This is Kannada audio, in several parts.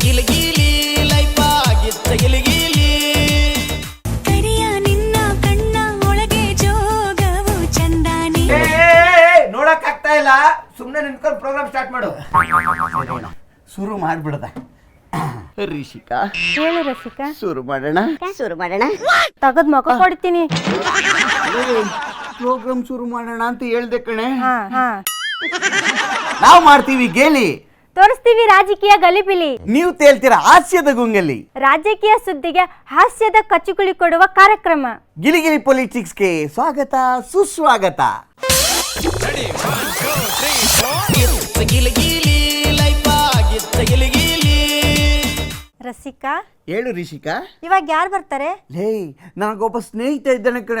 ಗಿಲಿಗಿಲಿ ಲೈಫ್ ಆಗಿತ್ತ ಗಿಲಿಗಿಲಿ ಕರಿಯ ನಿನ್ನ ಕಣ್ಣ ಒಳಗೆ ಜೋಗವು ಚಂದಾನಿ. ನೋಡಕ್ ಆಗ್ತಾ ಇಲ್ಲ, ಸುಮ್ನೆ ನಿಂತ್ಕೊಂಡು ಪ್ರೋಗ್ರಾಮ್ ಸ್ಟಾರ್ಟ್ ಮಾಡು. ಶುರು ಮಾಡ್ಬಿಡದ. ರಿಷಿಕಾ ಹೇಳು ರಸಿಕಾ. ಶುರು ಮಾಡೋಣ. ತಗದ್ ಮಕ ಕೊಡ್ತೀನಿ. ಪ್ರೋಗ್ರಾಮ್ ಶುರು ಮಾಡೋಣ ಅಂತ ಹೇಳ್ದೆ ಕಣೆ. ಹಾ ನಾವು ಮಾಡ್ತೀವಿ ಗೇಲಿ, ತೋರಿಸ್ತೀವಿ ರಾಜಕೀಯ ಗಲಿಬಿಲಿ. ನೀವು ತೇಲ್ತೀರಾ ಹಾಸ್ಯದ ಗುಂಗಲಿ. ರಾಜಕೀಯ ಸುದ್ದಿಗೆ ಹಾಸ್ಯದ ಕಚ್ಚುಕುಳಿ ಕೊಡುವ ಕಾರ್ಯಕ್ರಮ ಗಿಲಿಗಿಲಿ ಪೊಲಿಟಿಕ್ಸ್ಗೆ ಸ್ವಾಗತ ಸುಸ್ವಾಗತ. ಗಿಲಿಗಿಲಿ ಲೈಫ್ ಆಗಿತ್ತ ಗಿಲಿಗಿಲಿ. ರಸಿಕಾ ಹೇಳು ರಿಷಿಕಾ. ಇವಾಗ ಯಾರು ಬರ್ತಾರೆ? ಲೇ, ನನಗೊಬ್ಬ ಸ್ನೇಹಿತ ಇದ್ದಾನೆ ಕಣ.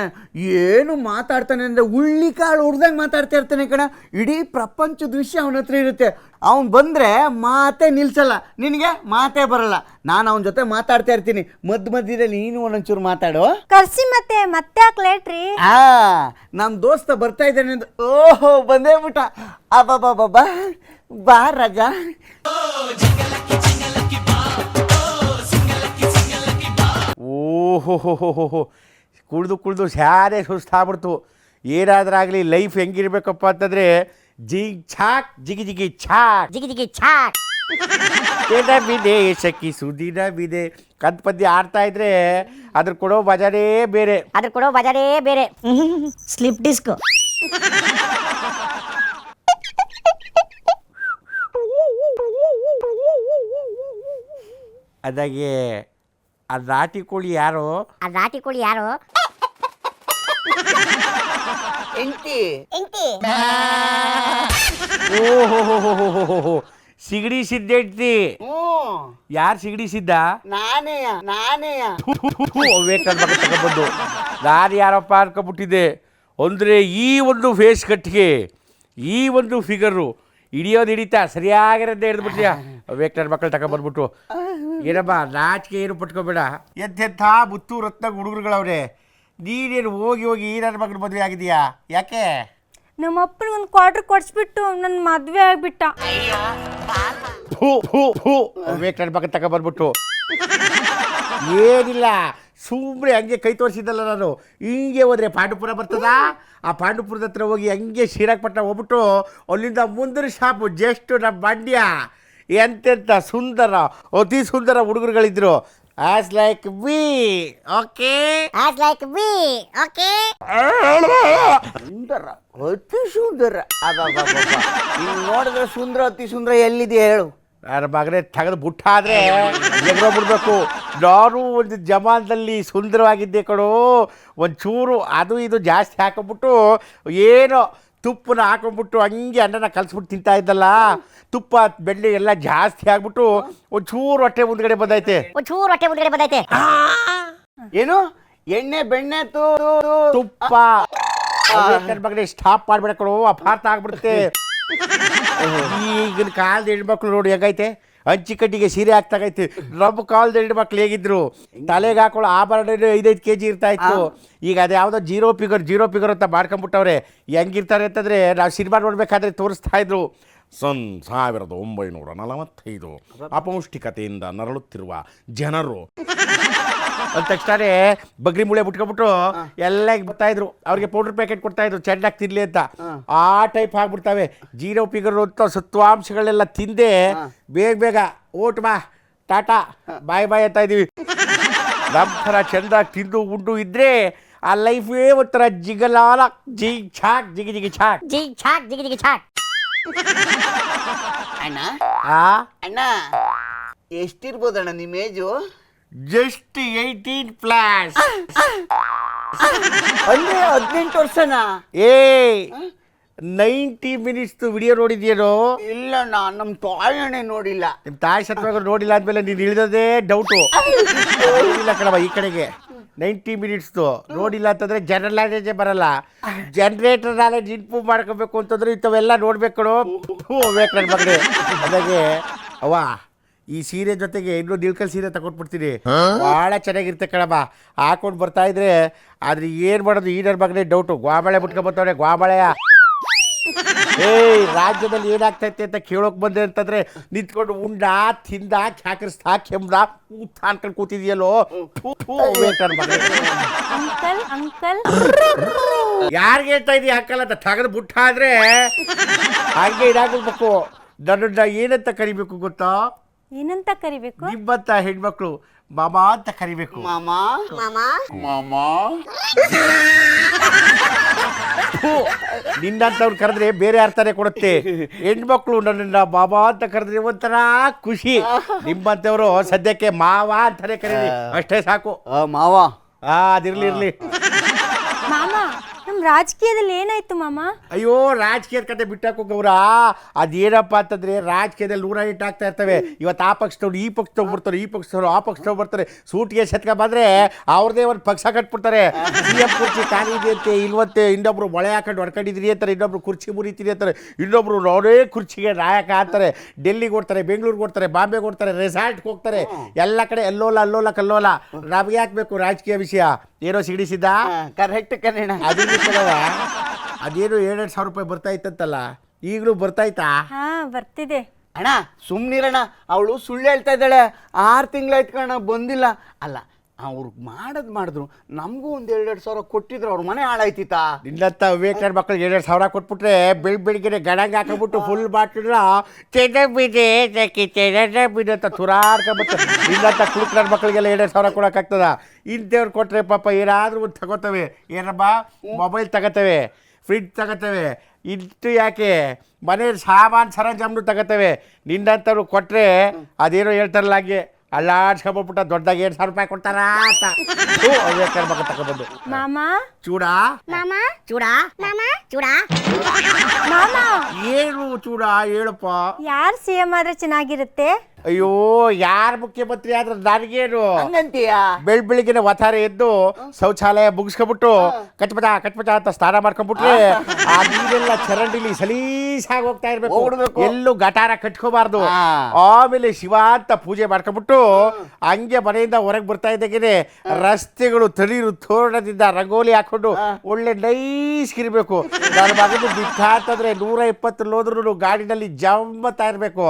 ಏನು ಮಾತಾಡ್ತಾನೆ ಅಂದರೆ ಹುಳ್ಳಿಕಾಳು ಹುಡ್ದಂಗೆ ಮಾತಾಡ್ತಾ ಇರ್ತಾನೆ ಕಣ. ಇಡೀ ಪ್ರಪಂಚದ ವಿಷಯ ಅವನ ಹತ್ರ ಇರುತ್ತೆ. ಅವ್ನು ಬಂದರೆ ಮಾತೇ ನಿಲ್ಸಲ್ಲ, ನಿನಗೆ ಮಾತೇ ಬರಲ್ಲ. ನಾನು ಅವನ ಜೊತೆ ಮಾತಾಡ್ತಾ ಇರ್ತೀನಿ, ಮಧ್ಯದಲ್ಲಿ ನೀನು ಒಂದೊಂಚೂರು ಮಾತಾಡು. ಕರ್ಸಿ ಮತ್ತೆ ಯಾಕೆ ಲೇಟ್ರಿ? ನಮ್ಮ ದೋಸ್ತ ಬರ್ತಾ ಇದ್ದಾನೆ ಅಂತ. ಓಹೋ, ಬಂದೇ ಬಿಟ್ಟ. ಅಬ್ಬಾ ಬಾ ರಾಜ. ಓಹೋ, ಕುಳ್ದು ಸ್ಯಾರೆ ಸುಸ್ತಾಗ್ಬಿಡ್ತು. ಏನಾದ್ರಾಗಲಿ ಲೈಫ್ ಹೆಂಗಿರ್ಬೇಕಪ್ಪ ಅಂತಂದರೆ ಜಿಗ್ ಛಾಕ್ ಜಿಗಿ ಜಿಗಿ ಛಾಕ್ ಬಿದೆ ಶಕಿ ಸುದಿನ ಬಿದೆ ಕಂತ ಪದ್ಯ ಆಡ್ತಾ ಇದ್ರೆ ಅದ್ರ ಕೊಡೋ ಮಜಾನೇ ಬೇರೆ. Slip disc. ಅದಾಗೆ ಆ ನಾಟಿ ಕೋಳಿ ಯಾರು? ಎಂಟಿ. ಓಹೋ, ಸಿಗಡಿ ಸಿದ್ದ ಹೆಂಡ್ತಿ. ಯಾರು ಸಿಗಡಿ ಸಿದ್ದ? ನಾನೇ ತಗೊಂಡ್ಬಂದು ನಾನು ಯಾರಪ್ಪ ಅನ್ಕೊಂಡ್ಬಿಟ್ಟಿದ್ದೆ. ಅಂದರೆ ಈ ಒಂದು ಫೇಸ್ ಕಟ್ಗೆ, ಈ ಒಂದು ಫಿಗರು ಹಿಡಿತಾ ಸರಿಯಾಗಿರೋದೇ ಹಿಡಿದ್ಬಿಟ್ಟಿಯಾ. ವೇಕ್ ಮಕ್ಕಳು ತಗೊಂಡ್ಬಂದ್ಬಿಟ್ಟು ಏನಮ್ಮ ನಾಚಿಕೆ ಏನು ಪಟ್ಕೋಬೇಡ. ಎಂತೆಂಥ ಮುತ್ತು ರತ್ನ ಹುಡುಗರುಗಳವ್ರೆ. ನೀನೇನು ಹೋಗಿ ನನ್ನ ಮಗನ ಮದುವೆ ಆಗಿದೆಯಾ? ಯಾಕೆ? ನಮ್ಮ ಅಪ್ಪನ ಒಂದು ಕ್ವಾರ್ಟರ್ ಕೊಡ್ಸ್ಬಿಟ್ಟು ನನ್ನ ಮದ್ವೆ ಆಗ್ಬಿಟ್ಟ. ವೇಕ್ ನನ್ನ ಮಗನ ತಗೊಂಡ್ಬಂದ್ಬಿಟ್ಟು ಏನಿಲ್ಲ, ಸುಮ್ಮನೆ ಹಂಗೆ ಕೈ ತೋರಿಸಿದ್ದಲ್ಲ ನಾನು. ಹಿಂಗೆ ಹೋದ್ರೆ ಪಾಂಡುಪುರ ಬರ್ತದ. ಆ ಪಾಂಡುಪುರದ ಹತ್ರ ಹೋಗಿ ಹಂಗೆ ಶ್ರೀರಂಗಪಟ್ಟಣ ಹೋಗ್ಬಿಟ್ಟು ಅಲ್ಲಿಂದ ಮುಂದಿನ ಶಾಪು ಜಸ್ಟ್ ನಮ್ಮ ಮಂಡ್ಯ. ಎಂತೆಂಥ ಸುಂದರ, ಅತಿ ಸುಂದರ ಹುಡುಗರುಗಳಿದ್ರು. As like we. ಓಕೆ, ಸುಂದರ, ಅತಿ ಸುಂದರ. ನೀನು ನೋಡಿದ್ರೆ ಸುಂದರ, ಅತಿ ಸುಂದರ ಎಲ್ಲಿದೆ ಹೇಳು? ನನ್ನ ಮಗನೇ ತೆಗೆದು ಬುಟ್ಟಾದರೆ ಎಗರೋಗ್ಬಿಡ್ಬೇಕು. ನಾನು ಒಂದು ಜಮಾನದಲ್ಲಿ ಸುಂದರವಾಗಿದ್ದೆ ಕಣೋ. ಒಂಚೂರು ಅದು ಇದು ಜಾಸ್ತಿ ಹಾಕೊಂಬಿಟ್ಟು ಏನೋ ತುಪ್ಪನ ಹಾಕೊಂಡ್ಬಿಟ್ಟು ಹಂಗೆ ಅನ್ನನ ಕಲಿಸ್ಬಿಟ್ಟು ತಿಂತಾ ಇದ್ದಲ್ಲ. ತುಪ್ಪ ಬೆಣ್ಣೆ ಎಲ್ಲ ಜಾಸ್ತಿ ಆಗ್ಬಿಟ್ಟು ಒಂಚೂರು ಹೊಟ್ಟೆ ಮುಂದ್ಗಡೆ ಬಂದೈತೆ. ಏನು ಎಣ್ಣೆ ಬೆಣ್ಣೆ ತುಪ್ಪ ನನ್ನ ಮಗನೇ ಸ್ಟಾಪ್ ಮಾಡ್ಬೇಡ ಕಣೋ, ಅಪಾರ್ಥ ಆಗ್ಬಿಡುತ್ತೆ. ಈಗಿನ ಕಾಲದ ಹೆಣ್ಮಕ್ಳು ನೋಡಿ ಹೇಗೈತೆ, ಹಂಚಿ ಕಡ್ಡಿಗೆ ಸೀರೆ ಹಾಕ್ತಾಗೈತೆ. ನಮ್ಮ ಕಾಲದ ಹೆಣ್ಮಕ್ಳು ಹೇಗಿದ್ರು, ತಲೆಗೆ ಹಾಕೊಳ್ಳೋ ಆಭರಣ 5-5 kg ಇರ್ತಾ ಇತ್ತು. ಈಗ ಅದು ಯಾವುದೋ ಜೀರೋ ಫಿಗರ್ ಅಂತ ಮಾಡ್ಕೊಂಬಿಟ್ಟವ್ರೆ. ಹೆಂಗಿರ್ತಾರೆ ಅಂತಂದರೆ ನಾವು ಸಿನಿಮಾ ನೋಡ್ಬೇಕಾದ್ರೆ ತೋರಿಸ್ತಾ ಇದ್ರು. 1945 ಅಪೌಷ್ಟಿಕತೆಯಿಂದ ನರಳುತ್ತಿರುವ ಜನರು ಅಂದ ತಕ್ಷಣ ಬಗ್ರಿ ಮೂಳೆ ಬಿಟ್ಕೊಬಿಟ್ಟು ಎಲ್ಲ ಬರ್ತಾಯಿದ್ರು. ಅವ್ರಿಗೆ ಪೌಡರ್ ಪ್ಯಾಕೆಟ್ ಕೊಡ್ತಾಯಿದ್ರು ಚೆನ್ನಾಗಿ ತಿನ್ನಲಿ ಅಂತ. ಆ ಟೈಪ್ ಆಗ್ಬಿಡ್ತಾವೆ. ಜೀರೋ ಫಿಗರ್ ಅಂತ ಸತ್ವಾಂಶಗಳೆಲ್ಲ ತಿಂದೆ ಬೇಗ ಓಟ್ ಬಾ ಟಾಟಾ ಬಾಯ್ ಅಂತ ಇದ್ದೀವಿ. ನಮ್ಮ ಥರ ಚೆಂದಾಗಿ ತಿಂದು ಉಂಡು ಇದ್ರೆ ಆ ಲೈಫೇ ಒಂಥರ ಜಿಗಲಾಲ ಜಿಗ್ ಛಾಕ್ ಜಿಗಿ ಛಾಕ್. ಅಣ್ಣ ಎಷ್ಟಿರ್ಬೋದಣ್ಣ ನಿಮ್ಮ ಏಜು? ಜಸ್ಟ್ 18+. ಅಂದ್ರೆ 18 ವರ್ಷನಾ? 90 ಮಿನಿಟ್ಸ್ ವಿಡಿಯೋ ನೋಡಿದ್ಯೇನೋ? ಇಲ್ಲ, ನಮ್ಮ ತಾಯಣೆ ನೋಡಿಲ್ಲ. ನಿಮ್ಮ ತಾಯಿ ಸತ್ವಾಗ ನೋಡಿಲ್ಲ ಆದ್ಮೇಲೆ ನೀನು ಇಳಿದೋದೇ ಡೌಟು. ಇಲ್ಲ ಕಣವ, ಈ ಕಡೆಗೆ 90 ಮಿನಿಟ್ಸ್ದು ನೋಡಿಲ್ಲ ಅಂತಂದರೆ ಜನರಲ್ ನಾಲೆಜೇ ಬರಲ್ಲ. ಜನ್ರೇಟರ್ ನಾಲೆಜ್ ಇಂಪ್ರೂವ್ ಮಾಡ್ಕೋಬೇಕು ಅಂತಂದ್ರೆ ಇಂಥವೆಲ್ಲ ನೋಡ್ಬೇಕು ಕಣೋ. ಹೋಗ್ಬೇಕು ನನ್ನ ಮಗನೇ. ಅದಾಗೆ ಅವ್ವ, ಈ ಸೀರೆ ಜೊತೆಗೆ ಇನ್ನೊಂದು ಇಳ್ಕಲ್ ಸೀರೆ ತಗೊಂಡ್ಬಿಡ್ತೀನಿ. ಭಾಳ ಚೆನ್ನಾಗಿರುತ್ತೆ ಕಣಮ್ಮ. ಹಾಕೊಂಡು ಬರ್ತಾ ಇದ್ರೆ ಆದ್ರೆ ಏನು ಮಾಡೋದು ಈ ನನ್ನ ಮಗನೇ ಡೌಟು. ಗ್ವಾಬಳೆ ಬಿಟ್ಕೊಂಬತ್ತವ್ರೆ, ಗ್ವಾಬಳೆಯ ರಾಜ್ಯದಲ್ಲಿ ಏನಾಗ್ತೈತೆ ಅಂತ ಕೇಳೋಕ್ ಬಂದೆ ಅಂತಂದ್ರೆ ನಿಂತ್ಕೊಂಡು ಉಂಡ ತಿಂದ ಚಾಕರಿಸ್ತಾ ಕೆಮ್ದ ಊತ ಅನ್ಕೊಂಡು ಕೂತಿದ್ಯಲ್ಲೋ ಅಂಕಲ್ ಅಂಕಲ್ ಯಾರಿಗೆ ಹೇಳ್ತಾ ಇದೀಯ ಅಂಕಲ್ ಅಂತ ತಗದು ಬುಟ್ಟ ಆದ್ರೆ ಹಾಗೆ ಇದಾಗಬೇಕು. ನನ್ನ ಏನಂತ ಕರಿಬೇಕು ಗೊತ್ತಾ? ಏನಂತ ಕರಿಬೇಕು? ನಿಮ್ಮಂತ ಹೆಣ್ಮಕ್ಳು ಮಾಮ ಅಂತ ಕರಿಬೇಕು. ಮಾಮಾ ನಿನ್ನಂತವ್ರು ಕರೆದ್ರೆ ಬೇರೆ ಅರ್ಥನೇ ಕೊಡುತ್ತೆ. ಹೆಣ್ಮಕ್ಳು ನನ್ನನ್ನ ಮಾಮ ಅಂತ ಕರೆದ್ರೆ ಒಂಥರ ಖುಷಿ. ನಿಮ್ಮಂತವ್ರು ಸದ್ಯಕ್ಕೆ ಮಾವ ಅಂತಾನೆ ಕರೀರಿ, ಅಷ್ಟೇ ಸಾಕು. ಮಾವ ಅದಿರ್ಲಿ. ಮಾಮ ನಮ್ ರಾಜಕೀಯದಲ್ಲಿ ಏನಾಯ್ತು ಮಾಮ? ಅಯ್ಯೋ, ರಾಜಕೀಯದ ಕತೆ ಬಿಟ್ಟಾಕೋ ಗೌರ. ಅದೇನಪ್ಪ ಅಂತಂದ್ರೆ ರಾಜಕೀಯದಲ್ಲಿ 108 ಆಗ್ತಾ ಇರ್ತವೆ. ಇವತ್ತು ಆ ಪಕ್ಷದವ್ರು ಈ ಪಕ್ಷದವ್ರು ಬರ್ತಾರೆ, ಈ ಪಕ್ಷದವ್ರು ಆ ಪಕ್ಷದವ್ರು ಬರ್ತಾರೆ. ಸೂಟಿಗೆ ಸತ್ಕ ಬಂದ್ರೆ ಅವ್ರದೇ ಒಂದು ಪಕ್ಷ ಕಟ್ಬಿಡ್ತಾರೆ. CM ಕುರ್ಚಿ ಖಾಲಿ ಇದೆ ಅಂತೆ, ಇಲ್ವಂತೆ. ಇನ್ನೊಬ್ರು ಮೊಳೆ ಹಾಕೊಂಡು ಹೊಡ್ಕೊಂಡಿದ್ರಿ ಅಂತಾರೆ, ಇನ್ನೊಬ್ರು ಕುರ್ಚಿ ಮುರಿತೀರಿ ಅಂತಾರೆ, ಇನ್ನೊಬ್ರು ಅವರೇ ಕುರ್ಚಿಗೆ ನಾಯಕ ಅಂತಾರೆ. ಡೆಲ್ಲಿಗೆ ಓಡ್ತಾರೆ, ಬೆಂಗಳೂರಿಗೆ ಓಡ್ತಾರೆ, ಬಾಂಬೆಗೆ ಓಡ್ತಾರೆ, ರೆಸಾರ್ಟ್ಗೆ ಹೋಗ್ತಾರೆ. ಎಲ್ಲ ಕಡೆ ಅಲ್ಲೋಲ ಕಲ್ಲೋಲ. ನಮ್ಗೆ ಯಾಕೆ ಬೇಕು ರಾಜಕೀಯ ವಿಷಯ? ಏನೋ ಸಿಡಿಸಿದ್ದ ಕರೆಕ್ಟ್ ಕನ್ನಡ. ಅದೇನು 7,000 ರೂಪಾಯಿ ಬರ್ತಾ ಇತ್ತಂತಲ್ಲ, ಈಗಲೂ ಬರ್ತಾಯ್ತಾ? ಹಾ ಬರ್ತಿದೆ. ಅಣ್ಣ ಸುಮ್ನಿರಣ್ಣ, ಅವಳು ಸುಳ್ಳು ಹೇಳ್ತಾ ಇದ್ದಾಳೆ. 6 ತಿಂಗಳಾಯ್ತು ಕಣ ಬಂದಿಲ್ಲ. ಅಲ್ಲ, ಅವ್ರು ಮಾಡಿದ್ರು ನಮಗೂ ಒಂದು 2,000 ಕೊಟ್ಟಿದ್ರು, ಅವ್ರ ಮನೆ ಹಾಳಾಯ್ತಿತ್ತಾ? ನಿನ್ನಂತ ವಿವೇಕಾನಂದ ಮಕ್ಕಳಿಗೆ 2,000 ಕೊಟ್ಬಿಟ್ರೆ ಬೆಳಿಗ್ಗೆ ಗಡಂಗ ಹಾಕೊಂಡ್ಬಿಟ್ಟು ಫುಲ್ ಬಾಟ್ಲ ಚೆನ್ನಬಿದೆ ಅಂತ ತುರಾಡ್ಕೊಂಡ್ಬಿಟ್ಟು ನಿನ್ನಂತ ಕುಡುಕರ ಮಕ್ಕಳಿಗೆಲ್ಲ 2,000 ಕೊಡೋಕ್ಕಾಗ್ತದ? ಇಂಥವ್ರು ಕೊಟ್ಟರೆ ಪಾಪ ಏನಾದರೂ ಒಂದು ತಗೋತವೆ. ಏನಮ್ಮ, ಮೊಬೈಲ್ ತಗೋತವೆ, ಫ್ರಿಡ್ಜ್ ತಗೋತವೆ, ಇಟ್ಟು ಯಾಕೆ ಮನೇಲಿ ಸಾಮಾನು ಸರಂಜಾಮನು ತಗೋತವೆ. ನಿನ್ನಂಥವ್ರು ಕೊಟ್ಟರೆ ಅದೇನೋ ಹೇಳ್ತಾರಲ್ಲ ಹಾಗೆ ಅಲ್ಲಾಡ್ಸ್ಕೊಂಡ್ಬಿಟ್ಟ ದೊಡ್ಡದಾಗಿ 7,000 ರೂಪಾಯಿ ಕೊಡ್ತಾರ ಅಂತ ಮಗ ತಗೊಬಂದು. ಮಾಮ ಚೂಡ ಮಾಮ ಏನು ಚೂಡ ಹೇಳಪ್ಪ. ಯಾರು CM ಆದ್ರೆ ಚೆನ್ನಾಗಿರುತ್ತೆ? ಅಯ್ಯೋ, ಯಾರು ಮುಖ್ಯಮಂತ್ರಿ ಆದ್ರೆ ನನಗೇನು? ಹಂಗಂತೀಯ? ಬೆಳಿಗ್ಗೆನೆ ವತಾರೆ ಎದ್ದು ಶೌಚಾಲಯ ಮುಗಿಸ್ಕೊಂಡ್ಬಿಟ್ಟು ಕಚ್ಪಟ ಅಂತ ಸ್ನಾನ ಮಾಡ್ಕೊಂಡ್ಬಿಟ್ರೆ ಆ ನೀರೆಲ್ಲ ಚರಂಡಿಲಿ ಸಲೀಸಾಗಿ ಹೋಗ್ತಾ ಇರ್ಬೇಕು. ಎಲ್ಲೂ ಗಟಾರ ಕಟ್ಕೋಬಾರ್ದು. ಆಮೇಲೆ ಶಿವ ಅಂತ ಪೂಜೆ ಮಾಡ್ಕೊಂಡ್ಬಿಟ್ಟು ಹಂಗೆ ಮನೆಯಿಂದ ಹೊರಗೆ ಬರ್ತಾ ಇದ್ದಾಗೇನೆ ರಸ್ತೆಗಳು ತಳಿರು ತೋರಣದಿಂದ ರಂಗೋಲಿ ಹಾಕೊಂಡು ಒಳ್ಳೆ ನೈಸ್ ಇರ್ಬೇಕು. ನನ್ನ ಮಗನು ಬಿಟ್ಟ ಅಂತಂದ್ರೆ 120 ಹೋದ್ರು ಗಾಡಿನಲ್ಲಿ ಜಂಬತ್ತಾ ಇರ್ಬೇಕು.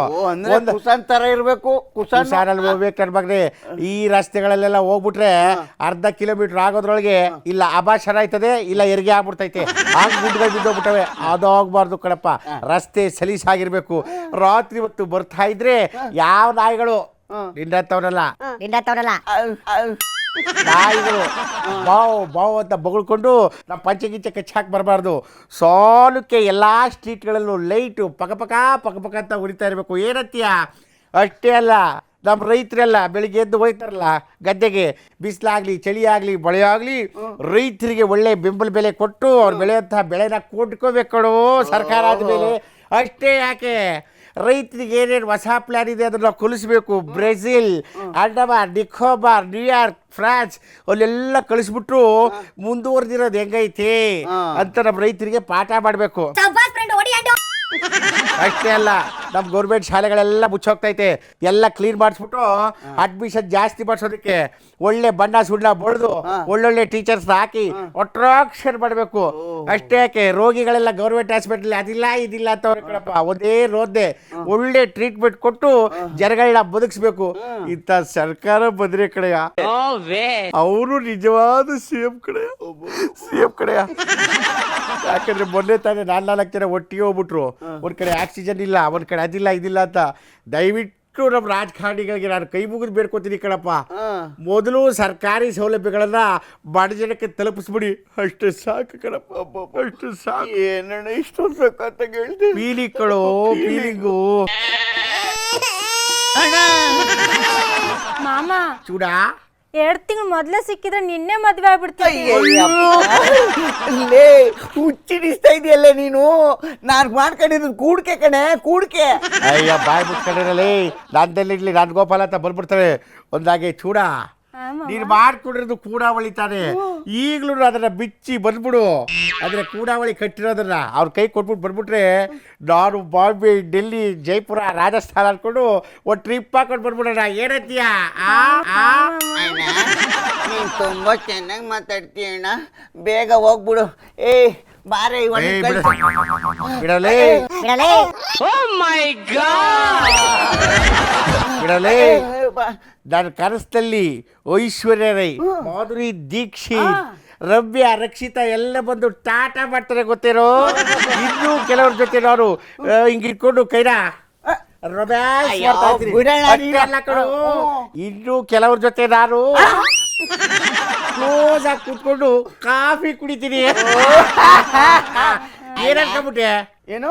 ಇರ್ಬೇಕು. ಕುಸಾನಲ್ಲಿ ಹೋಗ್ಬೇಕು ನನ್ನ ಮಗನೇ. ಈ ರಸ್ತೆಗಳಲ್ಲೆಲ್ಲ ಹೋಗ್ಬಿಟ್ರೆ ಅರ್ಧ ಕಿಲೋಮೀಟರ್ ಆಗೋದ್ರೊಳಗೆ ಇಲ್ಲ ಅಭಾಷಣ ಆಯ್ತದೆ, ಇಲ್ಲ ಹೆರಿಗೆ ಆಗ್ಬಿಡ್ತೈತೆ. ಹಂಗ್ ಗುಡ್ಗಳು ಬಿದ್ದೋಗ್ಬಿಟ್ಟವೆ. ಅದಾಗಬಾರ್ದು ಕಣಪ್ಪ. ರಸ್ತೆ ಸಲೀಸಾಗಿರ್ಬೇಕು. ರಾತ್ರಿ ಹೊತ್ತು ಬರ್ತಾ ಇದ್ರೆ ಯಾವ ನಾಯಿಗಳು ನಿನ್ನಂತವನಲ್ಲ ನಾಯಿಗಳು ಬಾವು ಅಂತ ಬಗಳ್ಕೊಂಡು ನಮ್ಮ ಪಂಚೆ ಕಚ್ಚಾಕ್ ಬರಬಾರ್ದು. ಸಾಲಕ್ಕೆ ಎಲ್ಲ ಸ್ಟ್ರೀಟ್ಗಳಲ್ಲೂ ಲೈಟು ಪಕ ಅಂತ ಹೊಡಿತಾ ಇರಬೇಕು. ಏನತ್ತೀಯ? ಅಷ್ಟೇ ಅಲ್ಲ, ನಮ್ಮ ರೈತರೆಲ್ಲ ಬೆಳಿಗ್ಗೆ ಎದ್ದು ಹೋಯ್ತಾರಲ್ಲ ಗದ್ದೆಗೆ, ಬಿಸಿಲಾಗಲಿ ಚಳಿ ಆಗಲಿ ಮಳೆ ಆಗಲಿ ರೈತರಿಗೆ ಒಳ್ಳೆ ಬೆಂಬಲ ಬೆಲೆ ಕೊಟ್ಟು ಅವ್ರು ಬೆಳೆಯುವಂತಹ ಬೆಳೆನ ಕೊಂಡ್ಕೋಬೇಕು ಕಣೋ ಸರ್ಕಾರ ಆದಮೇಲೆ. ಅಷ್ಟೇ ಯಾಕೆ, ರೈತರಿಗೆ ಏನೇನು ಹೊಸ ಪ್ಲ್ಯಾನ್ ಇದೆ ಅದನ್ನು ಕಲಿಸ್ಬೇಕು. Brazil, Andaman, Nicobar, New York, France ಅಲ್ಲೆಲ್ಲ ಕಳಿಸ್ಬಿಟ್ರು ಮುಂದುವರೆದಿರೋದು ಹೆಂಗೈತೆ ಅಂತ ನಮ್ಮ ರೈತರಿಗೆ ಪಾಠ ಮಾಡಬೇಕು. ಅಷ್ಟೇ ಅಲ್ಲ, ನಮ್ಮ ಗೌರ್ಮೆಂಟ್ ಶಾಲೆಗಳೆಲ್ಲ ಮುಚ್ಚೋಗ್ತೈತೆ. ಎಲ್ಲ ಕ್ಲೀನ್ ಮಾಡಿಸ್ಬಿಟ್ಟು ಅಡ್ಮಿಷನ್ ಜಾಸ್ತಿ ಮಾಡಿಸೋದಕ್ಕೆ ಒಳ್ಳೆ ಬಣ್ಣ ಸುಣ್ಣ ಬಳ್ದು ಒಳ್ಳೊಳ್ಳೆ ಟೀಚರ್ಸ್ ಹಾಕಿ ಅಟ್ರಾಕ್ಷನ್ ಮಾಡಬೇಕು. ಅಷ್ಟೇ ಯಾಕೆ, ರೋಗಿಗಳೆಲ್ಲ ಗೌರ್ಮೆಂಟ್ ಹಾಸ್ಪಿಟಲ್ ಅದಿಲ್ಲ ಇದಿಲ್ಲ ಅಂತ ಕಣಪ್ಪ, ಒಂದೇ ರೋದೆ ಒಳ್ಳೆ ಟ್ರೀಟ್ಮೆಂಟ್ ಕೊಟ್ಟು ಜನಗಳನ್ನ ಬದುಕಿಸ್ಬೇಕು. ಇಂಥ ಸರ್ಕಾರ ಬಂದ್ರೆ ಕಡೆಯ ಅವರು ನಿಜವಾದ CM ಕಡೆಯ. ಯಾಕಂದ್ರೆ ಮೊನ್ನೆ ತಾನೇ 4 ಜನ ಒಟ್ಟಿಗೆ ಹೋಗ್ಬಿಟ್ರು. ಒಂದ್ ಕಡೆ ಆಕ್ಸಿಜನ್ ಇಲ್ಲ, ಒಂದ್ ಕಡೆ ಅದಿಲ್ಲ ಇದಿಲ್ಲ ಅಂತ. ದಯವಿಟ್ಟು ನಮ್ಮ ರಾಜಕಾರಣಿಗಳಿಗೆ ನಾನು ಕೈ ಮುಗಿದು ಬೇಡ್ಕೊತೀನಿ ಕಣಪ್ಪ. ಮೊದಲು ಸರ್ಕಾರಿ ಸೌಲಭ್ಯಗಳನ್ನ ಬಡ ಜನಕ್ಕೆ ತಲುಪಿಸ್ಬಿಡಿ. ಅಷ್ಟು ಸಾಕು ಕಣಪ್ಪ, ಅಷ್ಟು ಸಾಕು. ಏನಣ್ಣ ಇಷ್ಟೊಂದು ಸಖತ್ತಾಗಿ ಹೇಳ್ತೀನಿ. ಫೀಲಿಂಗ್ಗಳು, ಫೀಲಿಂಗು. ಮಾಮ ಚೂಡ 2 ತಿಂಗಳು ಮೊದ್ಲೇ ಸಿಕ್ಕಿದ್ರೆ ನಿನ್ನೆ ಮದ್ವೆ ಆಗ್ಬಿಡ್ತೀನಿ. ಹುಚ್ಚಿಡಿಸ್ತಾ ಇದೆಯಲ್ಲ ನೀನು. ನಾನು ಮಾಡ್ಕೊಂಡಿದ್ದು ಕೂಡ್ಕೆ ಕಣೆ, ಕೂಡ್ಕೆ. ಅಯ್ಯ ಬಾಯ್ ಬಿಟ್ಕೊಂಡಿರಲಿ. ನಂದಲ್ಲಿರ್ಲಿ ನನ್ ಗೋಪಾಲ ಅಂತ ಬಂದ್ಬಿಡ್ತಾರೆ ಒಂದಾಗೆ. ಚೂಡ ನೀನು ಮಾಡ್ಕೊಂಡಿರೋದು ಕೂಡಾವಳಿ ತಾನೆ. ಈಗಲೂ ಅದನ್ನ ಬಿಚ್ಚಿ ಬಂದ್ಬಿಡು. ಆದ್ರೆ ಕೂಡಾವಳಿ ಕಟ್ಟಿರೋದನ್ನ ಅವ್ರ ಕೈ ಕೊಟ್ಬಿಟ್ಟು ಬಂದ್ಬಿಟ್ರೆ ನಾನು ಬಾಂಬೆ, ಡೆಲ್ಲಿ, ಜೈಪುರ, ರಾಜಸ್ಥಾನ ಅನ್ಕೊಂಡು ಒಂದು ಟ್ರಿಪ್ ಹಾಕೊಂಡು ಬಂದ್ಬಿಡೋಣ. ಏನಂತೀಯ? ನೀನು ತುಂಬಾ ಚೆನ್ನಾಗಿ ಮಾತಾಡ್ತೀಯಣ್ಣ. ಬೇಗ ಹೋಗ್ಬಿಡು. ಬಾರೆ ಏಯ್, ಬಿಡಲೇ ಬಿಡಲೇ ಬಿಡಲೇ ನನ್ನ ಕನಸಲ್ಲಿ ಐಶ್ವರ್ಯ ರೈ, ಮಾಧುರಿ ದೀಕ್ಷಿತ್, ರಮ್ಯಾ, ರಕ್ಷಿತಾ ಎಲ್ಲ ಬಂದು ಟಾಟಾ ಮಾಡ್ತಾರೆ ಗೊತ್ತೇನೋ. ಇನ್ನೂ ಕೆಲವ್ರ ಜೊತೆ ನಾನು ಹಿಂಗೆ ಇಟ್ಕೊಂಡು ಕೈನ ರೊಮ್ಯಾನ್ಸ್ ಅಯ್ಯೋ, ಮಾಡ್ತಾ ಇದ್ದೀನಿ. ಬಿಡಣ್ಣ ಅಷ್ಟೇ ನೀನು. ಅಲ್ಲ ಕಣೋ, ಇನ್ನೂ ಕೆಲವ್ರ ಜೊತೆ ನಾನು ಕ್ಲೋಸ್ ಆಗಿ ಕೂತ್ಕೊಂಡು ಕಾಫಿ ಕುಡಿತೀನಿ. ಏನ್ ಅನ್ಕೊಂಬಿಟ್ಟೆ? ಏನು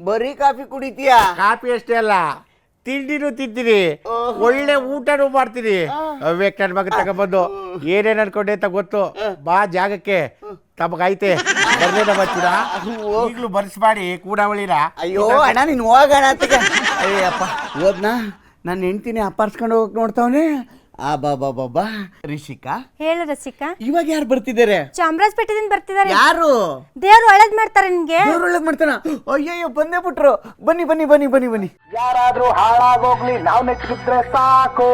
ಬರೀ ಕಾಫಿ ಕುಡಿತೀಯಾ? ಕಾಫಿ ಅಷ್ಟೇ ಅಲ್ಲ, ತಿಂಡಿನೂ ತಿಂತೀನಿ, ಒಳ್ಳೆ ಊಟನೂ ಮಾಡ್ತೀನಿ. ಅವ್ಯಾಕ್ ನನ್ನ ಮಗ ತಗೊಂಡ್ಬಂದು ಏನೇನು ಅನ್ಕೊಂಡೆ ಅಂತ ಗೊತ್ತು. ಬಾ ಜಾಗಕ್ಕೆ ತಮಗೈತೆ ಬರ್ಲೇನ ಬಚ್ಚಿಡ ಈಗಲೂ ಬರ್ಸ್ಮಾಡಿ ಕೂಡವಳಿನ. ಅಯ್ಯೋ ಅಣ್ಣ ನೀನು ಹೋಗೋಣ ಅತ್ತಿಗೆ. ಅಯ್ಯಪ್ಪ ಓದ್ನಾ ನನ್ನ ಹೆಂಡ್ತಿನೇ ಅಪ್ಪಾರ್ಸ್ಕೊಂಡು ಹೋಗಿ ನೋಡ್ತಾವನೆ. ಆ ಬಾಬಾ ರಿಷಿಕಾ, ಹೇಳು ರಸಿಕಾ. ಇವಾಗ ಯಾರು ಬರ್ತಿದ್ದಾರೆ? ಚಾಮರಾಜಪೇಟೆದಿಂದ ಬರ್ತಿದ್ದಾರೆ. ಯಾರು? ದೇವ್ರು ಒಳ್ಳೇದ್ ಮಾಡ್ತಾರೆ ನಿನ್ಗೆ. ದೇವ್ರು ಒಳ್ಳೇದ್ ಮಾಡ್ತಾನ? ಅಯ್ಯಯ್ಯೋ ಬಂದೇ ಬಿಟ್ರು. ಬನ್ನಿ ಬನ್ನಿ ಬನ್ನಿ ಬನ್ನಿ ಬನ್ನಿ. ಯಾರಾದ್ರೂ ಹಾಳಾಗೋಗ್ಲಿ ನಾವ್ ನೆಚ್ಚಿದ್ರೆ ಸಾಕು.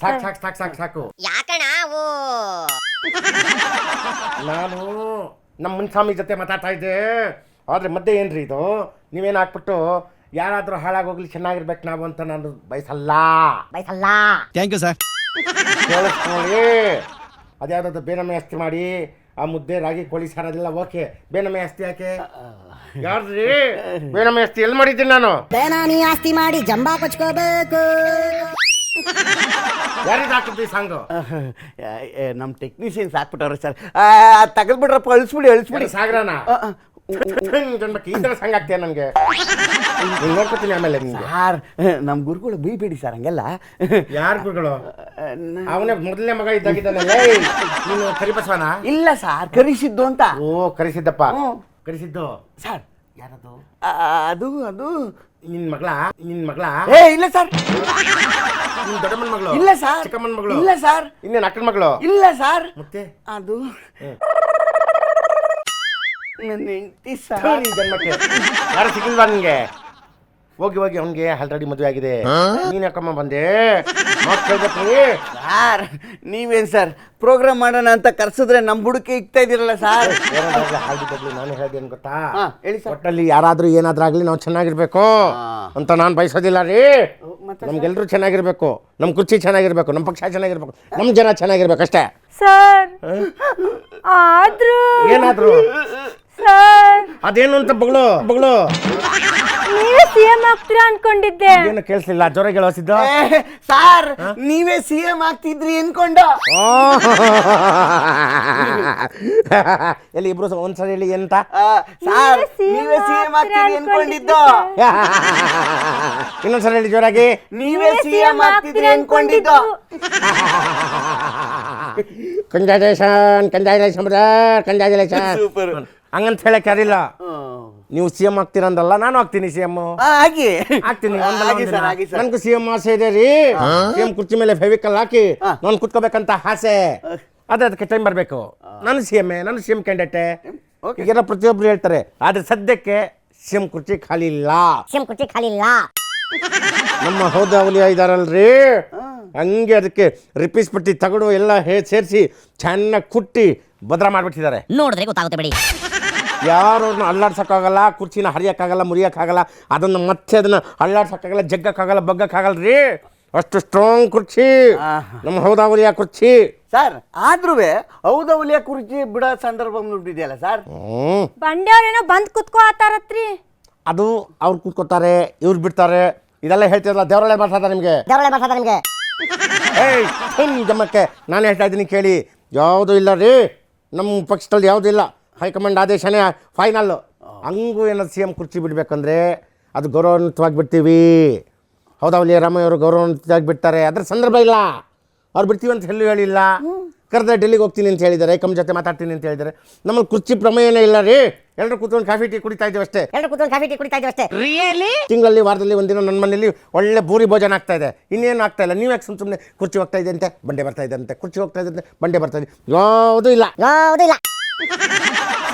ಸಾಕು ಸಾಕು ಸಾಕು ಸಾಕು ಸಾಕು. ಯಾಕಣ ನಾನು ನಮ್ಮ ಮುನ್ಸ್ವಾಮಿ ಜೊತೆ ಮಾತಾಡ್ತಾ ಇದ್ದೆ. ಆದ್ರೆ ಮಧ್ಯೆ ಏನ್ರಿ ಇದು? ನೀವೇನು ಹಾಕ್ಬಿಟ್ಟು ಯಾರಾದ್ರೂ ಹಾಳಾಗೋಗ್ಲಿ ಚೆನ್ನಾಗಿರ್ಬೇಕು ನಾವು ಅಂತ ನಾನು ಬಯಸಲ್ಲ. Thank you sir. ಕೇಳಿಸ್ಕೊಳ್ಳಿ, ಅದ್ಯಾವ್ದಾದ್ರು ಬೇನಮೆ ಅಸ್ತಿ ಮಾಡಿ ಆ ಮುದ್ದೆ ರಾಗಿ ಕೋಳಿ ಸಾರದೆಲ್ಲ ಓಕೆ. ಬೇನಮೆ ಅಸ್ತಿ ಯಾಕೆ? ಯಾರ್ದ್ರಿ ಬೇನಮೆ ಅಸ್ತಿ ಎಲ್ಲಿ ಮಾಡಿದ್ದೀನಿ ನಾನು? ಬೇನಾಮಿ ಆಸ್ತಿ ಮಾಡಿ ಜಂಬಾ ಕೊಚ್ಕೋಬೇಕು. ಯಾರಿಗೆ ಹಾಕಿದ್ರಿ ಸಾಂಗು? ನಮ್ಮ ಟೆಕ್ನಿಷಿಯನ್ಸ್ ಹಾಕ್ಬಿಟ್ಟವ್ರೆ ಸರ್. ತೆಗೆದ್ಬಿಟ್ರಪ್ಪ, ಅಳಿಸ್ಬಿಡಿ. ಸಾಗರನ ಜನ್ಮಕ್ಕೆ ಈ ಥರ ಸಾಂಗ್ ಆಗ್ತೀಯ ನನಗೆ? ನೋಡ್ಕೊತೀನಿ ಆಮೇಲೆ ನಿಮ್ಗೆ. ಸಾರ್ ನಮ್ಮ ಗುರುಗಳು ಬೈಬೇಡಿ ಸರ್ ಹಂಗೆಲ್ಲ. ಯಾರು ಗುರುಗಳು? ಅವನೇ ಮೊದಲನೇ ಮಗ ಇದ್ದಾಗಿದ್ದಾನೆ. ನೀನು ಕರಿಬಸವನ? ಇಲ್ಲ ಸರ್, ಕರಿಸಿದ್ದು ಅಂತ. ಓ ಕರಿಸಿದ್ದಪ್ಪ, ಕರಿಸಿದ್ದು. ಸರ್ ಯಾರದು? ಅದು ಅದು ನಿನ್ ಮಗಳ? ಏ ಇಲ್ಲ ಸರ್. ನಿನ್ ದೊಡ್ಡಮ್ಮನ ಮಗಳು? ಇಲ್ಲ ಸರ್. ಚಿಕ್ಕಮ್ಮನ ಮಗಳು? ಇಲ್ಲ ಸರ್. ಇನ್ನೇನು ಅಕ್ಕನ ಮಗಳು? ಇಲ್ಲ ಸರ್. ಮತ್ತೆ ಅದು ನನ್ನ ಹೆಂಡತಿ ಥು, ಸರ್. ನೀನ್ ಜನ್ಮಕ್ಕೆ ಯಾರು ಸಿಕ್ಕಿಲ್ವಾ ನಿನ್ಗೆ? ಹೋಗಿ ಅವನಿಗೆ ಆಲ್ರೆಡಿ ಮದುವೆ ಆಗಿದೆ. ನೀನ್ ಯಾಕಮ್ಮ ಬಂದೆ? ಸರ್ ನೀವೇನ್ ಸರ್ ಪ್ರೋಗ್ರಾಮ್ ಮಾಡೋಣ ಅಂತ ಕರ್ಸಿದ್ರೆ ನಮ್ ಬುಡಕ್ಕೆ ಇಕ್ತಾ ಇದೀರಲ್ಲ ಸರ್. ನಾನು ಹೇಳಿದೆ ಏನ್ ಗೊತ್ತಾ? ಹೇಳಿ ಸರ್. ಒಟ್ಟಲ್ಲಿ ಯಾರಾದ್ರೂ ಏನಾದ್ರೂ ಆಗ್ಲಿ ನಾವು ಚೆನ್ನಾಗಿರ್ಬೇಕು ಅಂತ ನಾನು ಬಯಸೋದಿಲ್ಲ ರೀ. ನಮ್ಗೆಲ್ರೂ ಚೆನ್ನಾಗಿರ್ಬೇಕು, ನಮ್ ಕುರ್ಚಿ ಚೆನ್ನಾಗಿರ್ಬೇಕು, ನಮ್ ಪಕ್ಷ ಚೆನ್ನಾಗಿರ್ಬೇಕು, ನಮ್ ಜನ ಚೆನ್ನಾಗಿರ್ಬೇಕು ಅಷ್ಟೇ. ಸರ್ ಆದ್ರೂ ಏನಾದ್ರು ಸರ್ ಅದೇನು ಅಂತ ಬಗಳು ನೀವೇ ಸಿಎಂ ಆಗ್ತೀರಾ ಅನ್ಕೊಂಡಿದ್ದೆ. ಏನು ಕೇಳಿಸ್ಲಿಲ್ಲ, ಜೋರ ಕೇಳಿಸಿದ್ದು. ಸರ್ ನೀವೇ ಸಿಎಂ ಆಗ್ತಿದ್ರಿ ಅನ್ಕೊಂಡ. ಎಲ್ಲಿ ಇಬ್ರು ಒಂದ್ಸರಿ ಹೇಳಿ ಎಂತ? ಸರ್ ನೀವೇ ಸಿಎಂ ಆಗ್ತಿದ್ರಿ ಅನ್ಕೊಂಡಿದ್ದು. ಇನ್ನೊಂದ್ಸರಿ ಹೇಳಿ ಜೋರಾಗಿ. ನೀವೇ ಸಿಎಂ ಆಗ್ತಿದ್ರಿ ಅನ್ಕೊಂಡಿದ್ದು. ಕಂಗ್ರಾಚುಲೇಷನ್. ಸೂಪರ್. ಹಂಗಂತ ಹೇಳಕ್ ಯಾರಿಲ್ಲ. ನೀವು ಸಿ ಎಂ ಆಗ್ತೀರಂದಲ್ಲ, ನಾನು ಆಗ್ತೀನಿ ಸಿ ಎಂ. ಹಾಗೆ ಆಗ್ತೀನಿ. ಆಗಿ ಸರ್. ನನ್ಗೂ ಸಿ ಎಂ ಆಸೆ ಇದೆ ರೀ. ಸಿ ಎಂ ಕುರ್ಚಿ ಮೇಲೆ ಫೆವಿಕಲ್ ಹಾಕಿ ನಾನು ಕುತ್ಕೋಬೇಕಂತ ಆಸೆ. ಅದಕ್ಕೆ ಟೈಮ್ ಬರಬೇಕು. ನಾನು ಸಿ ಎಂ ಕ್ಯಾಂಡಿಡೇಟೆ. ಈಗೆಲ್ಲ ಪ್ರತಿಯೊಬ್ರು ಹೇಳ್ತಾರೆ, ಆದ್ರೆ ಸದ್ಯಕ್ಕೆ ಸಿ ಎಂ ಕುರ್ಚಿ ಖಾಲಿ ಇಲ್ಲ. ನಮ್ಮ ಹೌದಾವಲಿಯ ಇದಾರಲ್ರಿ, ಹಂಗೆ ಅದಕ್ಕೆ ರಿಪೀಸ್ ಪಟ್ಟಿ ತಗಡು ಎಲ್ಲ ಸೇರಿಸಿ ಚೆನ್ನಾಗಿ ಕುಟ್ಟಿ ಭದ್ರ ಮಾಡ್ಬಿಟ್ಟಿದ್ದಾರೆ. ನೋಡಿದ್ರೆ ಗೊತ್ತಾಗುತ್ತೆ ಬಿಡಿ. ಯಾರು ಅಲ್ಲಾಡ್ಸೋಕ್ಕಾಗಲ್ಲ, ಕುರ್ಚಿನ ಹರಿಯೋಕ್ಕಾಗಲ್ಲ, ಮುರಿಯೋಕ್ಕಾಗಲ್ಲ, ಅದನ್ನು ಅಲ್ಲಾಡ್ಸೋಕ್ಕಾಗಲ್ಲ, ಜಗ್ಗಕ್ಕಾಗಲ್ಲ, ಬಗ್ಗಕ್ಕಾಗಲ್ಲ ರೀ. ಅಷ್ಟು ಸ್ಟ್ರಾಂಗ್ ಕುರ್ಚಿ ನಮ್ಮ ಹೌದಾವಲಿಯ ಕುರ್ಚಿ. ಸರ್ ಆದ್ರೂ ಹೌದವಲಿಯ ಕುರ್ಚಿ ಬಿಡೋ ಸಂದರ್ಭ ನುಡ್ಡಿದೆಯಲ್ಲ ಸರ್. ಬಂಡೆಯವ್ರೇನೋ ಬಂದ್ ಕುತ್ಕೋ ಆತಾರತ್ರಿ. ಅದು ಅವ್ರು ಕೂತ್ಕೋತಾರೆ, ಇವ್ರು ಬಿಡ್ತಾರೆ. ಇದೆಲ್ಲ ಹೇಳ್ತಿರಲ್ಲ, ದೇವರೊಳ್ಳೆ ಮಾಡ್ತಾರೆ ನಿಮಗೆ. ಏಯ್ ಜಮ್ಮಕ್ಕೆ ನಾನು ಹೇಳ್ತಾ ಇದ್ದೀನಿ ಕೇಳಿ. ಯಾವುದೂ ಇಲ್ಲ ರೀ ನಮ್ಮ ಪಕ್ಷದಲ್ಲಿ, ಯಾವುದೂ ಇಲ್ಲ. ಹೈಕಮಾಂಡ್ ಆದೇಶನೇ ಫೈನಲ್ಲು. ಹಂಗೂ ಏನಾದ್ರು ಸಿ ಎಂ ಕುರ್ಚಿ ಬಿಡಬೇಕಂದ್ರೆ ಅದು ಗೌರವಾನ್ವಿತವಾಗಿ ಬಿಡ್ತೀವಿ. ಹೌದಾವಲಿಯ ರಾಮಯ್ಯವರು ಗೌರವಾನ್ವಿತವಾಗಿ ಬಿಡ್ತಾರೆ. ಅದ್ರ ಸಂದರ್ಭ ಇಲ್ಲ. ಅವ್ರು ಬಿಡ್ತೀವಿ ಅಂತ ಹೇಳಿಲ್ಲ. ಕರೆದ ಡೆಲ್ಲಿಗೆ ಹೋಗ್ತೀನಿ ಅಂತ ಹೇಳಿದ್ದಾರೆ, ಕಮ್ ಜೊತೆ ಮಾತಾಡ್ತೀನಿ ಅಂತ ಹೇಳಿದ್ದಾರೆ. ನಮ್ಮಲ್ಲಿ ಕುರ್ಚಿ ಪ್ರಮೇಯನೇ ಇಲ್ಲ ರೀ. ಎಲ್ಲರೂ ಕೂತ್ಕೊಂಡು ಕಾಫಿ ಟೀ ಕುಡಿತಾ ಇದ್ದೀವಿ ಅಷ್ಟೇ. ತಿಂಗಳಲ್ಲಿ ವಾರದಲ್ಲಿ ಒಂದಿನ ನನ್ನ ಮನೇಲಿ ಒಳ್ಳೆ ಭೂರಿ ಭೋಜನ ಆಗ್ತಾ ಇದೆ. ಇನ್ನೇನು ಆಗ್ತಾ ಇಲ್ಲ. ನೀವು ಯಾಕೆ ಸುಮ್ಮನೆ ಕುರ್ಚಿ ಹೋಗ್ತಾ ಇದೆ ಅಂತೆ, ಬಂಡೆ ಬರ್ತಾ ಇದೆ ಅಂತೆ, ಕುರ್ಚಿ ಹೋಗ್ತಾ ಇದೆ ಅಂತೆ, ಬಂಡೆ ಬರ್ತಾ ಇದೆ. ಯಾವುದೂ ಇಲ್ಲ.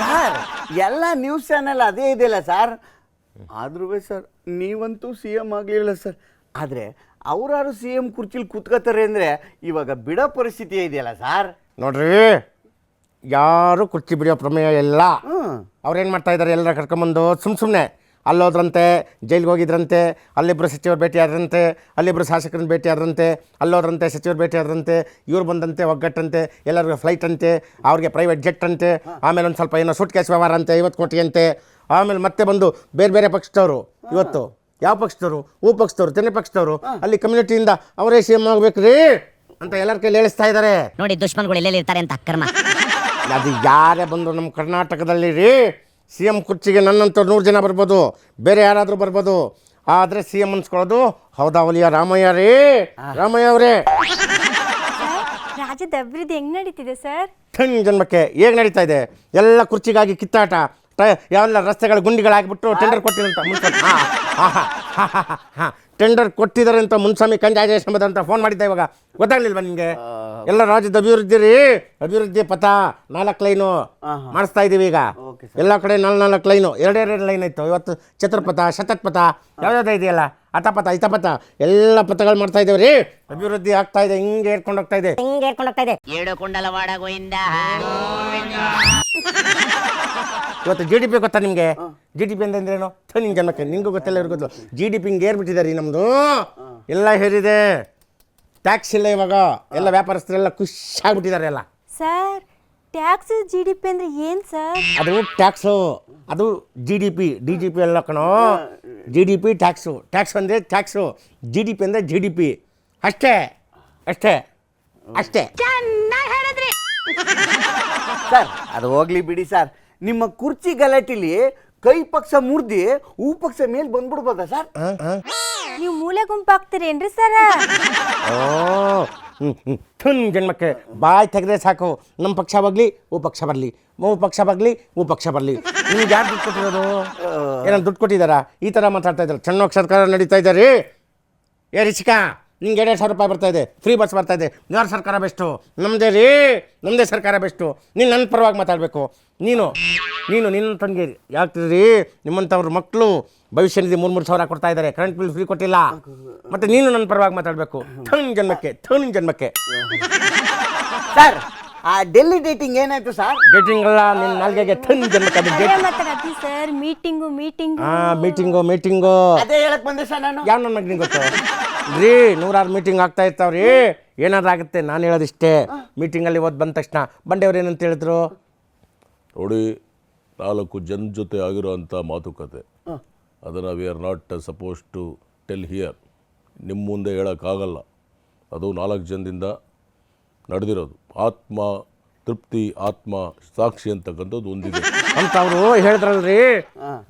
ಸರ್ ಎಲ್ಲ ನ್ಯೂಸ್ ಚಾನೆಲ್ ಅದೇ ಇದೆಯಲ್ಲ ಸರ್. ಆದ್ರೂ ಸರ್ ನೀವಂತೂ ಸಿ ಎಂ ಆಗಲಿಲ್ಲ ಸರ್. ಆದರೆ ಅವರಾರು ಸಿ ಎಂ ಕುರ್ಚಿಲಿ ಕೂತ್ಕೋತಾರೆ ಅಂದರೆ ಇವಾಗ ಬಿಡೋ ಪರಿಸ್ಥಿತಿ ಇದೆಯಲ್ಲ ಸರ್. ನೋಡ್ರಿ, ಯಾರು ಕುರ್ಚಿ ಬಿಡಿಯೋ ಪ್ರಮೇಯ ಇಲ್ಲ. ಅವ್ರೇನು ಮಾಡ್ತಾ ಇದ್ದಾರೆ, ಎಲ್ಲರ ಕರ್ಕೊಂಬಂದು ಸುಮ್ಮನೆ ಅಲ್ಲೋದ್ರಂತೆ, ಜೈಲಿಗೆ ಹೋಗಿದ್ರಂತೆ, ಅಲ್ಲಿಬ್ಬರು ಸಚಿವರು ಭೇಟಿಯಾದ್ರಂತೆ, ಅಲ್ಲಿಬ್ಬರು ಶಾಸಕರನ್ನ ಭೇಟಿಯಾದ್ರಂತೆ, ಅಲ್ಲೋದ್ರಂತೆ ಸಚಿವರು ಭೇಟಿಯಾದ್ರಂತೆ, ಇವ್ರು ಬಂದಂತೆ ಒಗ್ಗಟ್ಟಂತೆ, ಎಲ್ಲರಿಗೂ ಫ್ಲೈಟ್ ಅಂತೆ, ಅವ್ರಿಗೆ ಪ್ರೈವೇಟ್ ಜೆಟ್ ಅಂತೆ, ಆಮೇಲೆ ಒಂದು ಸ್ವಲ್ಪ ಏನೋ ಸೂಟ್ ಕೇಸ್ ವ್ಯವಹಾರ ಅಂತೆ 50 ಕೋಟಿ ಅಂತೆ, ಆಮೇಲೆ ಮತ್ತೆ ಬಂದು ಬೇರೆ ಬೇರೆ ಪಕ್ಷದವರು, ಇವತ್ತು ಯಾವ ಪಕ್ಷದವರು, ಪಕ್ಷದವರು, ತೆನೆ ಪಕ್ಷದವರು, ಅಲ್ಲಿ ಕಮ್ಯುನಿಟಿಯಿಂದ ಅವರೇ CM ಆಗ್ಬೇಕ್ರಿ ಅಂತ ಎಲ್ಲರ ಕೈಲಿ ಹೇಳಿಸ್ತಾ ಇದ್ದಾರೆ. ನೋಡಿ ದುಶ್ಮನ್ಗಳು ಎಲ್ಲೆಲ್ಲಿ ಇರ್ತಾರೆ ಅಂತ ಅಕ್ಕರ್ಮ. ಅದು ಯಾರೇ ಬಂದು ನಮ್ಮ ಕರ್ನಾಟಕದಲ್ಲಿ ರೀ CM ಕುರ್ಚಿಗೆ ನನ್ನಂಥವ್ರು 100 ಜನ ಬರ್ಬೋದು, ಬೇರೆ ಯಾರಾದರೂ ಬರ್ಬೋದು, ಆದರೆ CM ಅನ್ಸ್ಕೊಳ್ಳೋದು ಹೌದಾ ಒಲಿಯ ರಾಮಯ್ಯ ರೀ. ರಾಮಯ್ಯ ಅವರೇ, ರಾಜ್ಯದ ಅಭಿವೃದ್ಧಿ ಹೆಂಗ್ ನಡೀತಿದೆ ಸರ್? ಜನ್ಮಕ್ಕೆ ಹೇಗೆ ನಡೀತಾ ಇದೆ? ಎಲ್ಲ ಕುರ್ಚಿಗಾಗಿ ಕಿತ್ತಾಟ, ಯಾವೆಲ್ಲ ರಸ್ತೆಗಳ ಗುಂಡಿಗಳಾಗಿಬಿಟ್ಟು ಟೆಂಡರ್ ಕೊಟ್ಟಿದಂತ ಟೆಂಡರ್ ಕೊಟ್ಟಿದ್ದಾರೆ ಅಂತ ಮುನ್ಸ್ವಾಮಿ ಕಂಜಾಜೇಶ್ ಅಂತ ಫೋನ್ ಮಾಡಿದ್ದೆ. ಇವಾಗ ಗೊತ್ತಾಗ್ಲಿಲ್ವಾ ನಿಮಗೆ? ಎಲ್ಲ ರಾಜ್ಯದ ಅಭಿವೃದ್ಧಿ ರೀ, ಅಭಿವೃದ್ಧಿ ಪಥ 4 ಲೈನು ಮಾಡಿಸ್ತಾ ಇದ್ದೀವಿ ಈಗ. ಎಲ್ಲ ಕಡೆ 4 ಲೈನು, 2 ಲೈನ್ ಇತ್ತು. ಇವತ್ತು ಚತುರ್ಪಥ, ಶತತ್ಪಥ, ಯಾವ್ಯಾವ್ದು ಇದೆಯಲ್ಲ, ಅತಪಥ, ಇತಪಥ, ಎಲ್ಲ ಪಥಗಳು ಮಾಡ್ತಾ ಇದ್ದೇವೆ ರೀ. ಅಭಿವೃದ್ಧಿ ಆಗ್ತಾ ಇದೆ, ಹಿಂಗೆ ಏರ್ಕೊಂಡು ಹೋಗ್ತಾ ಇದೆ. ಏಳು ಕುಂಡಲವಾಡ ಗೋವಿಂದ. ಇವತ್ತು GDP ಗೊತ್ತಾ ನಿಮಗೆ? GDP ಅಂತಂದ್ರೇನು? ನಿನ್ನ ಜನ್ಮಕ್ಕೆ ನಿನಗೂ ಗೊತ್ತಿಲ್ಲ, ಇವ್ರಿಗೆ ಗೊತ್ತು. GDP ಹಿಂಗೆ ಏರ್ಬಿಟ್ಟಿದ್ದಾರೆ ರೀ ನಮ್ಮದು, ಎಲ್ಲ ಹೇರಿದೆ. ಟ್ಯಾಕ್ಸ್ ಇಲ್ಲ ಇವಾಗ, ಎಲ್ಲ ವ್ಯಾಪಾರಸ್ಥರೆಲ್ಲ ಖುಷಿಯಾಗ್ಬಿಟ್ಟಿದ್ದಾರೆ ಎಲ್ಲ. ಸರ್ ಟ್ಯಾಕ್ಸ್ GDP ಅಂದ್ರೆ ಏನ್ ಸರ್? ಅದು ಟ್ಯಾಕ್ಸು, ಅದು GDP, DGP ಎಲ್ಲ ಕಣೋ. GDP ಟ್ಯಾಕ್ಸು, ಟ್ಯಾಕ್ಸ್ ಅಂದರೆ ಟ್ಯಾಕ್ಸು, GDP ಅಂದರೆ GDP. ಅಷ್ಟೇ ಅಷ್ಟೇ ಅಷ್ಟೇ. ಸರ್ ಅದು ಹೋಗ್ಲಿ ಬಿಡಿ ಸರ್. ನಿಮ್ಮ ಕುರ್ಚಿ ಗಲಾಟಿಲಿ ಕೈ ಪಕ್ಷ ಮುರ್ದಿ ಪಕ್ಷ ಮೇಲೆ ಬಂದ್ಬಿಡ್ಬೋದಾ ಸರ್? ನೀವು ಮೂಲೆ ಗುಂಪಾಗ್ತೀರೇನ್ರಿ ಸರ? ಜನ್ಮಕ್ಕೆ ಬಾಯ್ ತೆಗೆದ್ರೆ ಸಾಕು, ನಮ್ಮ ಪಕ್ಷ ಬಗ್ಲಿ ಪಕ್ಷ ಬರಲಿ, ಪಕ್ಷ ಬಗ್ಲಿ ಪಕ್ಷ ಬರಲಿ. ನಿಮ್ಗೆ ಯಾರು ದುಡ್ಡು ಕೊಟ್ಟಿರೋದು? ಏನಾದ್ರು ದುಡ್ಡು ಕೊಟ್ಟಿದ್ದಾರಾ? ಈ ಥರ ಮಾತಾಡ್ತಾ ಇದ್ದಾರೆ. ಚೆನ್ನಾಗಿ ಸರ್ಕಾರ ನಡೀತಾ ಇದ್ದಾರೆ. ಏ ರಿಚಿಕಾ, ನಿಂಗೆ 2,000 ರೂಪಾಯಿ ಬರ್ತಾ ಇದೆ, ಫ್ರೀ ಬಸ್ ಬರ್ತಾ ಇದೆ. ಯಾರು ಸರ್ಕಾರ ಬೆಸ್ಟು? ನಮ್ಮದೇ ರೀ, ನಮ್ಮದೇ ಸರ್ಕಾರ ಬೆಸ್ಟು. ನೀನು ನನ್ನ ಪರವಾಗಿ ಮಾತಾಡಬೇಕು. ನೀನು ನಿನ್ನ ತಂಗಿ ಯಾಕ್ತಿದ್ರಿ? ನಿಮ್ಮಂಥವ್ರ ಮಕ್ಕಳು ಭವಿಷ್ಯ ನಿಧಿ 3 ಸಾವಿರ ಕೊಡ್ತಾ ಇದ್ದಾರೆ, ಕರೆಂಟ್ ಬಿಲ್ ಫ್ರೀ ಕೊಟ್ಟಿಲ್ಲ. ಮತ್ತು ನೀನು ನನ್ನ ಪರವಾಗಿ ಮಾತಾಡಬೇಕು. ನಿನ್ನ ಜನ್ಮಕ್ಕೆ ಸರ್ ಆ ಡೆಲ್ಲಿ ಡೇಟಿಂಗ್ ಏನಾಯ್ತು ಸರ್? ಡೇಟಿಂಗ್ ಅಲ್ಲ, ನಿನ್ನ ನಾಲ್ಗೆಗೆ ಜನ್ಮಕ್ಕೆ. ಅದು ಸರ್ ಮೀಟಿಂಗು ಮೀಟಿಂಗು ಅದೇ ಹೇಳಕ್ ಬಂದೆ ಸರ್ ನಾನು. ಯಾವ ನನ್ನ ಮಗನಿಗೆ ಗೊತ್ತು ರೀ? 100 ಮೀಟಿಂಗ್ ಆಗ್ತಾ ಇರ್ತಾವ್ರಿ. ಏನಾದ್ರು ಆಗುತ್ತೆ, ನಾನು ಹೇಳೋದಿಷ್ಟೇ. ಮೀಟಿಂಗಲ್ಲಿ ಬಂದ ತಕ್ಷಣ ಬಂಡೆಯವ್ರು ಏನಂತ ಹೇಳಿದ್ರು ನೋಡಿ, 4 ಜನ ಜೊತೆ ಆಗಿರೋ ಅಂಥ ಮಾತುಕತೆ, ಅದನ್ನು we are not suppose to tell here. ನಿಮ್ಮ ಮುಂದೆ ಹೇಳೋಕ್ಕಾಗಲ್ಲ. ಅದು 4 ಜನದಿಂದ ನಡೆದಿರೋದು. ಆತ್ಮ ತೃಪ್ತಿ, ಆತ್ಮ ಸಾಕ್ಷಿ ಅಂತಕ್ಕಂಥದ್ದು ಒಂದಿದೆ ಅಂತ ಅವರು ಹೇಳಿದ್ರಲ್ರಿ.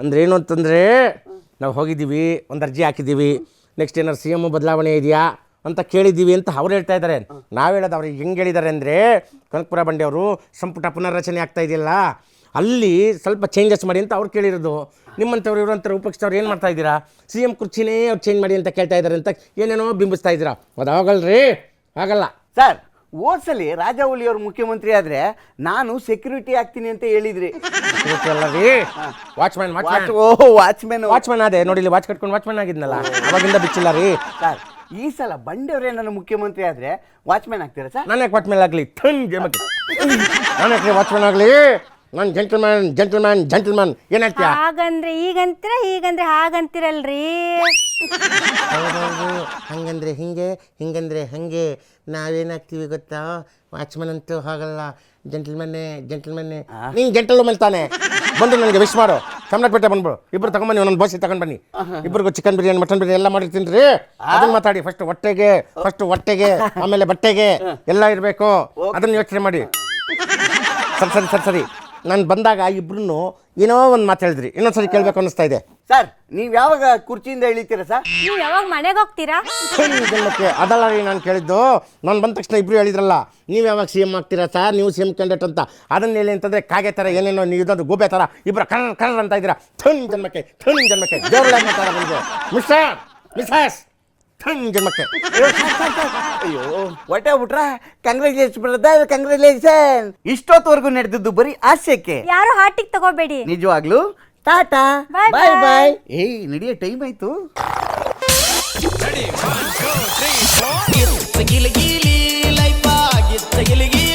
ಅಂದ್ರೆ ಏನು ಅಂತಂದರೆ, ನಾವು ಹೋಗಿದ್ದೀವಿ, ಒಂದು ಅರ್ಜಿ ಹಾಕಿದ್ದೀವಿ, ನೆಕ್ಸ್ಟ್ ಏನಾರು CM ಬದಲಾವಣೆ ಇದೆಯಾ ಅಂತ ಕೇಳಿದ್ದೀವಿ ಅಂತ ಅವ್ರು ಹೇಳ್ತಾ ಇದ್ದಾರೆ. ನಾವು ಹೇಳೋದು ಅವ್ರಿಗೆ ಹೆಂಗೆ ಹೇಳಿದ್ದಾರೆ ಅಂದರೆ, ಕನಕಪುರ ಬಂಡೆಯವರು ಸಂಪುಟ ಪುನರ್ರಚನೆ ಆಗ್ತಾ ಇದೆಯಲ್ಲ, ಅಲ್ಲಿ ಸ್ವಲ್ಪ ಚೇಂಜಸ್ ಮಾಡಿ ಅಂತ ಅವ್ರು ಕೇಳಿರೋದು. ನಿಮ್ಮಂಥವ್ರು ಇವ್ರಂಥವ್ರು ವಿಪಕ್ಷದವ್ರು ಏನು ಮಾಡ್ತಾ ಇದ್ದೀರಾ? CM ಕುರ್ಚಿನೇ ಅವ್ರು ಚೇಂಜ್ ಮಾಡಿ ಅಂತ ಕೇಳ್ತಾ ಇದ್ದಾರೆ ಅಂತ ಏನೇನೋ ಬಿಂಬಿಸ್ತಾ ಇದ್ದೀರಾ. ಅದಾಗಲ್ರಿ, ಆಗಲ್ಲ ಸರ್. ಹೋದ್ಸಲಿ ರಾಜಾವಳಿ ಅವ್ರು ಮುಖ್ಯಮಂತ್ರಿ ಆದ್ರೆ ನಾನು ಸೆಕ್ಯೂರಿಟಿ ಆಗ್ತೀನಿ ಅಂತ ಹೇಳಿದ್ರಿ. ವಾಚ್ಮ್ಯಾನ್ ಅದೇ ನೋಡಿ, ವಾಚ್ ಕಟ್ಕೊಂಡು ವಾಚ್ಮ್ಯಾನ್ ಆಗಿದ್ನಲ್ಲ, ಅವಾಗಿಂದ ಬಿಚ್ಚಿಲ್ಲ ರೀ. ಸರ್ ಈ ಸಲ ಬಂಡೆಯವರೇ ನನ್ನ ಮುಖ್ಯಮಂತ್ರಿ ಆದ್ರೆ ವಾಚ್ಮ್ಯಾನ್ ಆಗ್ತೀರಾ ಸರ್? ನಾನು ಯಾಕೆ ವಾಚ್ಮ್ಯಾನ್ ಆಗಲಿ? ನಾನು ಯಾಕೆ ವಾಚ್ಮ್ಯಾನ್ ಆಗಲಿ? ನಾನು ಜೆಂಟಲ್ಮ್ಯಾನ್ ಏನಾಗ್ತೀಯ? ಹಾಗಂದ್ರೆ ಈಗಂತೀರ, ಹೀಗಂದ್ರೆ ಹಾಗಂತೀರಲ್ರಿ. ಹಂಗಂದ್ರೆ ಹಿಂಗೆ, ಹಿಂಗಂದ್ರೆ ಹಂಗೆ. ನಾವೇನಾಗ್ತೀವಿ ಗೊತ್ತಾ? ವಾಚ್ಮನ್ ಅಂತೂ ಹಾಗಲ್ಲ, ಜೆಂಟಲ್ಮನ್ನೇ. ನೀನು ಜೆಂಟಲ್ಮನ್ ತಾನೆ. ಬಂದು ನನಗೆ ವಿಶ್ ಮಾಡು, ಕಮಲಪೇಟೆ ಬಂದ್ಬಿಡು, ಇಬ್ಬರು ತಗೊಂಬನ್ನಿ, ಒಂದೊಂದು ಬೋಸಿ ತಗೊಂಡು ಬನ್ನಿ. ಇಬ್ಬರಿಗೂ ಚಿಕನ್ ಬಿರಿಯಾನಿ, ಮಟನ್ ಬಿರಿಯಾನಿ ಎಲ್ಲ ಮಾಡಿರ್ತೀನಿ ರೀ. ಅದನ್ನ ಮಾತಾಡಿ. ಫಸ್ಟ್ ಹೊಟ್ಟೆಗೆ, ಆಮೇಲೆ ಬಟ್ಟೆಗೆ ಎಲ್ಲ ಇರಬೇಕು. ಅದನ್ನು ಯೋಚನೆ ಮಾಡಿ. ಸರಿ. ನಾನು ಬಂದಾಗ ಇಬ್ರು ಏನೋ ಒಂದು ಮಾತು ಹೇಳಿದ್ರಿ, ಇನ್ನೊಂದ್ಸರಿ ಕೇಳಬೇಕು ಅನ್ನಿಸ್ತಾ ಇದೆ. ಸರ್ ನೀವು ಯಾವಾಗ ಕುರ್ಚಿಯಿಂದ ಇಳಿತೀರಾ ಸರ್? ನೀವು ಯಾವಾಗ ಮನೆಗೆ ಹೋಗ್ತೀರಾ? ಅದಲ್ಲ ರೀ ನಾನು ಕೇಳಿದ್ದು. ನಾನು ಬಂದ ತಕ್ಷಣ ಇಬ್ರು ಹೇಳಿದ್ರಲ್ಲ, ನೀವು ಯಾವಾಗ CM ಆಗ್ತೀರಾ ಸರ್, ನೀವು CM ಕ್ಯಾಂಡಿಡೇಟ್ ಅಂತ. ಅದನ್ನ ಹೇಳಿ ಅಂತಂದರೆ ಕಾಗೆ ಥರ ಏನೇನೋ ನೀವು ಇದೊಂದು ಗೂಬೆ ಥರ ಇಬ್ಬರು ಕರ್ರ ಅಂತ ಇದ್ದೀರಾ. ನಿನ್ನ ಜನ್ಮಕ್ಕೆ ದೇವ್ರ ಮಾತಾಡ ಬಂದು ಮಿಸ್ಸಸ್ ಜನ್ಮಕ್ಕೆ. ಅಯ್ಯೋ ಹೊಟ್ಟೆ ಬಿಟ್ರ. ಕಂಗ್ರಾಚುಲೇಷನ್. ಇಷ್ಟೊತ್ತವರೆಗೂ ನಡೆದಿದ್ದು ಬರೀ ಹಾಸ್ಯಕ್ಕೆ. ಯಾರು ಹಾರ್ಟಿಗೆ ತಗೋಬೇಡಿ. ನಿಜವಾಗ್ಲೂ ಟಾಟಾ, ಬಾಯ್. ಏಯ್ ನಡೆಯೋ ಟೈಮ್ ಆಯ್ತು. ಗಿಲಿ ಗಿಲಿ ಲೈಫ್ ಆಗಿತ್ತ ಗಿಲಿ ಗಿಲಿ